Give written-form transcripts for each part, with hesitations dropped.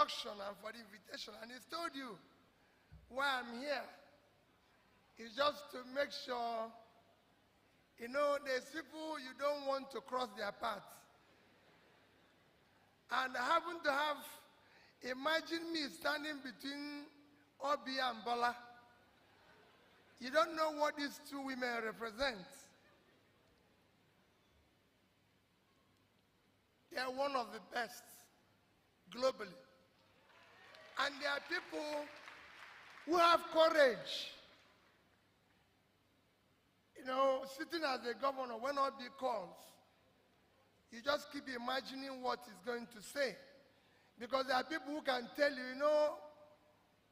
introduction and for the invitation, and he's told you why I'm here. It's just to make sure, you know, there's people you don't want to cross their path. And I happen to have, imagine me standing between Obi and Bola. You don't know what these two women represent. They are one of the best globally. And there are people who have courage. You know, sitting as a governor, when Obi calls, you just keep imagining what he's going to say. Because there are people who can tell you, you know,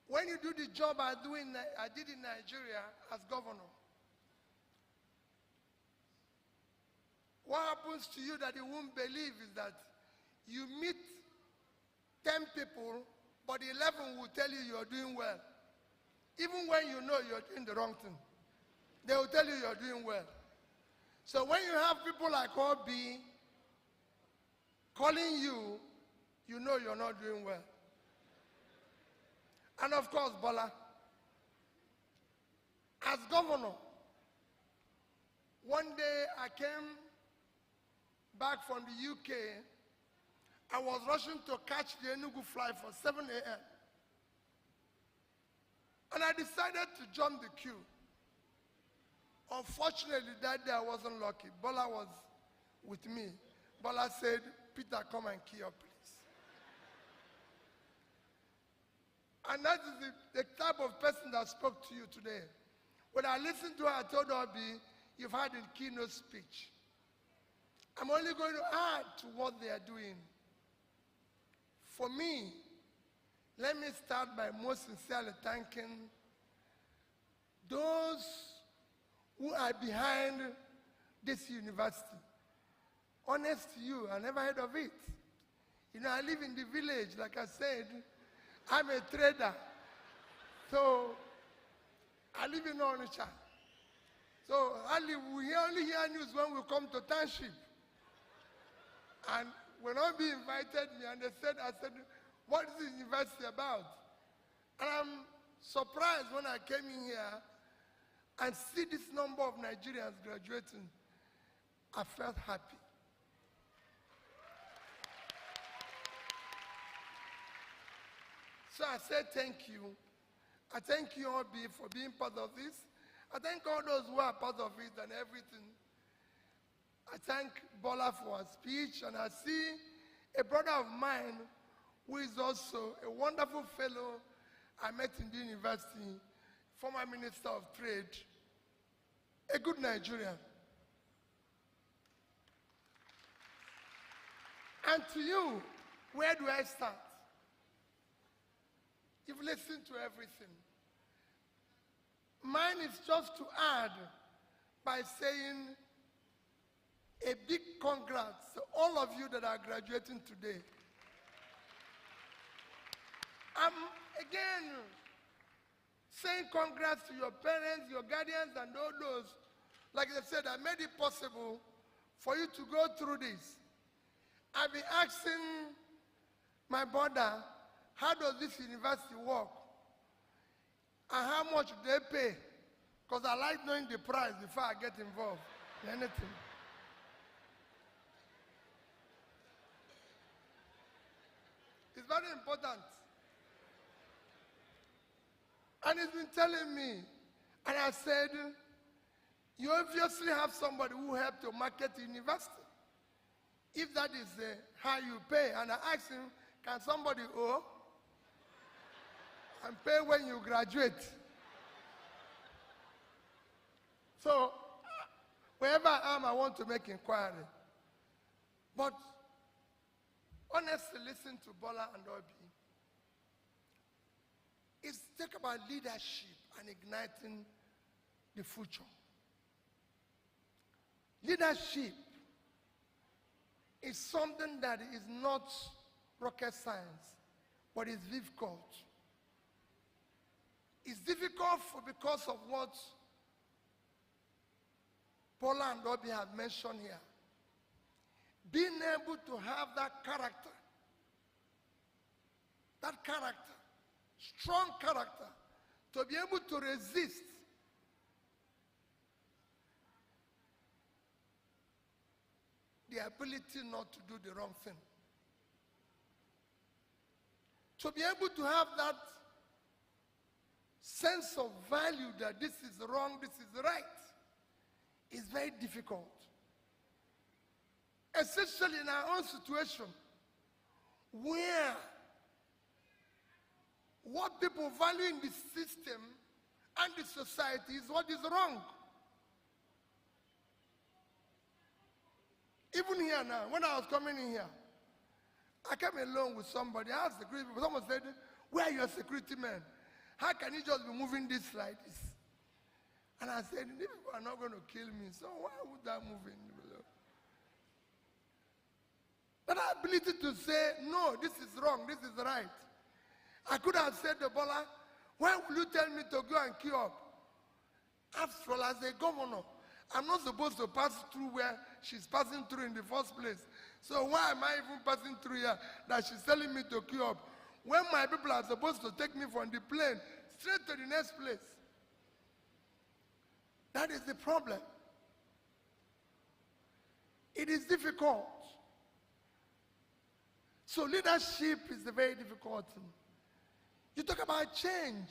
when you do the job I did in Nigeria as governor, what happens to you that you won't believe is that you meet 10 people, but 11 will tell you you're doing well. Even when you know you're doing the wrong thing, they will tell you you're doing well. So when you have people like Obi calling you, you know you're not doing well. And of course, Bola, as governor, one day I came back from the UK. I was rushing to catch the Enugu flight for 7 a.m. And I decided to jump the queue. Unfortunately, that day I wasn't lucky. Bola was with me. Bola said, Peter, come and queue up, please. And that is the type of person that spoke to you today. When I listened to her, I told Obi, you've had a keynote speech. I'm only going to add to what they are doing. For me, let me start by most sincerely thanking those who are behind this university. Honest to you, I never heard of it. You know, I live in the village, like I said. I'm a trader. So, I live in Onitsha. So, we only hear news when we come to township. And when Obi invited me, and I said, what is this university about? And I'm surprised when I came in here and see this number of Nigerians graduating. I felt happy. So I said thank you. I thank you, Obi, for being part of this. I thank all those who are part of it and everything. I thank Bola for her speech, and I see a brother of mine who is also a wonderful fellow I met in the university, former Minister of Trade, a good Nigerian. And to you, where do I start? You've listened to everything. Mine is just to add by saying a big congrats to all of you that are graduating today. I'm again saying congrats to your parents, your guardians, and all those. Like I said, I made it possible for you to go through this. I've been asking my brother, how does this university work? And how much do they pay? Because I like knowing the price before I get involved in anything. It's very important. And he's been telling me, and I said, you obviously have somebody who helped to market the university. If that is how you pay, and I asked him, can somebody owe and pay when you graduate? So, wherever I am, I want to make inquiry. But honestly, listen to Bola and Obi. It's talk about leadership and igniting the future. Leadership is something that is not rocket science, but it's difficult. It's difficult because of what Bola and Obi have mentioned here. Being able to have that character that character, strong character, to be able to resist the ability not to do the wrong thing. To be able to have that sense of value that this is wrong, this is right, is very difficult. Especially in our own situation, where what people value in the system and the society is what is wrong. Even here now, when I was coming in here, I came alone with somebody. I asked security people. Someone said, "Where are your security men? How can you just be moving this like this?" And I said, "These people are not going to kill me, so why would I move in?" That ability to say, "No, this is wrong, this is right." I could have said to Bola, "Why will you tell me to go and queue up?" After all, as a governor, I'm not supposed to pass through where she's passing through in the first place. So why am I even passing through here that she's telling me to queue up when my people are supposed to take me from the plane straight to the next place? That is the problem. It is difficult. So leadership is a very difficult thing. You talk about change.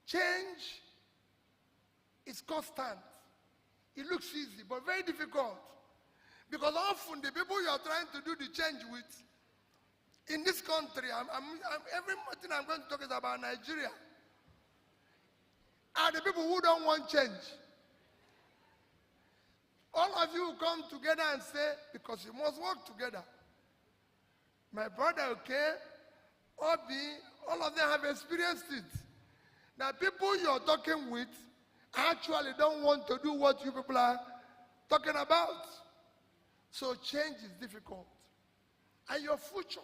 Change is constant. It looks easy, but very difficult. Because often the people you are trying to do the change with, in this country, everything I'm going to talk is about Nigeria, are the people who don't want change. All of you come together and say, because you must work together. My brother, okay, Obi, all of them have experienced it. Now, people you're talking with actually don't want to do what you people are talking about. So change is difficult. And your future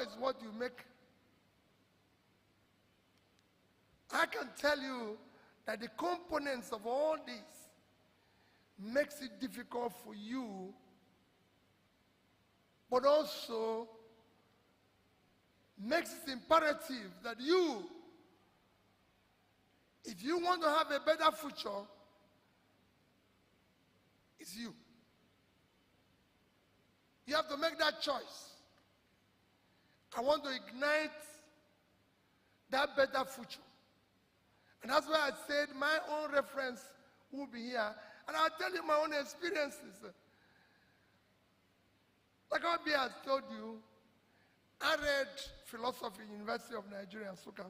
is what you make. I can tell you that the components of all this makes it difficult for you, but also makes it imperative that you, if you want to have a better future, it's you. You have to make that choice. I want to ignite that better future. And that's why I said my own reference will be here. And I'll tell you my own experiences. Like Obi has told you, I read philosophy in University of Nigeria, Nsukka.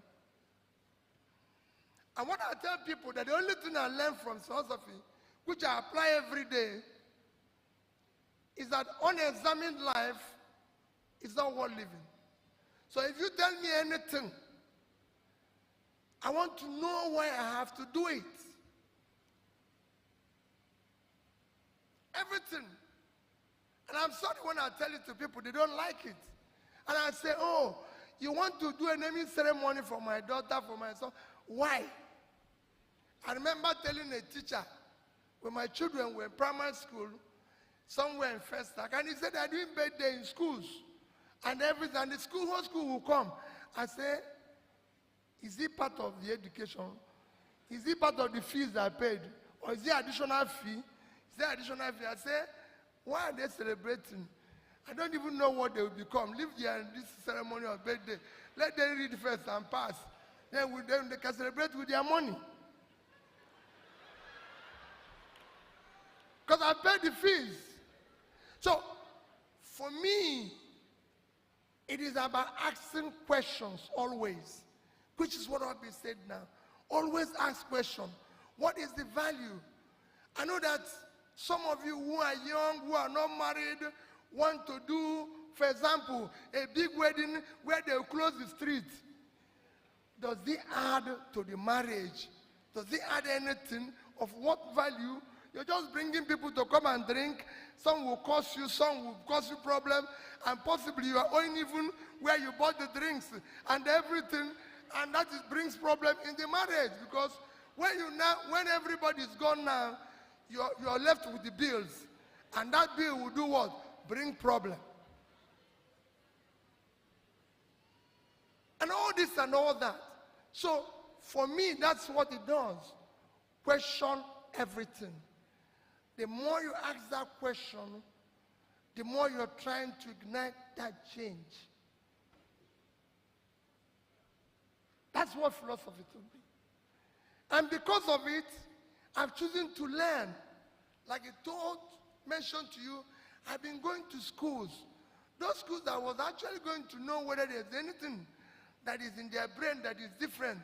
And what I tell people, that the only thing I learned from philosophy, which I apply every day, is that unexamined life is not worth living. So if you tell me anything, I want to know why I have to do it. Everything. And I'm sorry when I tell it to people, they don't like it. And I say, "Oh, you want to do a naming ceremony for my daughter, for my son? Why?" I remember telling a teacher, when my children were in primary school, somewhere in First Stack, and he said they're doing birthday in schools and everything, and the whole school will come. I say, "Is it part of the education? Is it part of the fees I paid? Or is it additional fee? Is there additional fee?" I say, "Why are they celebrating? I don't even know what they will become. Leave this ceremony of birthday. Let them read first and pass. Then they can celebrate with their money." Because I paid the fees. So, for me, it is about asking questions always, which is what I've been said now. Always ask questions. What is the value? I know that some of you who are young, who are not married, want to do, for example, a big wedding where they will close the street. Does it add to the marriage? Does it add anything of what value? You're just bringing people to come and drink. Some will cost you, some will cause you problem, and possibly you are owing even where you bought the drinks and everything, and that brings problem in the marriage, because when everybody is gone now, you're left with the bills, and that bill will do what? Bring problem. this and all that. So for me, that's what it does. Question everything. The more you ask that question, the more you're trying to ignite that change. That's what philosophy will be. And because of it, I've chosen to learn. Like I mentioned to you, I've been going to schools. Those schools that I was actually going to know whether there's anything that is in their brain that is different.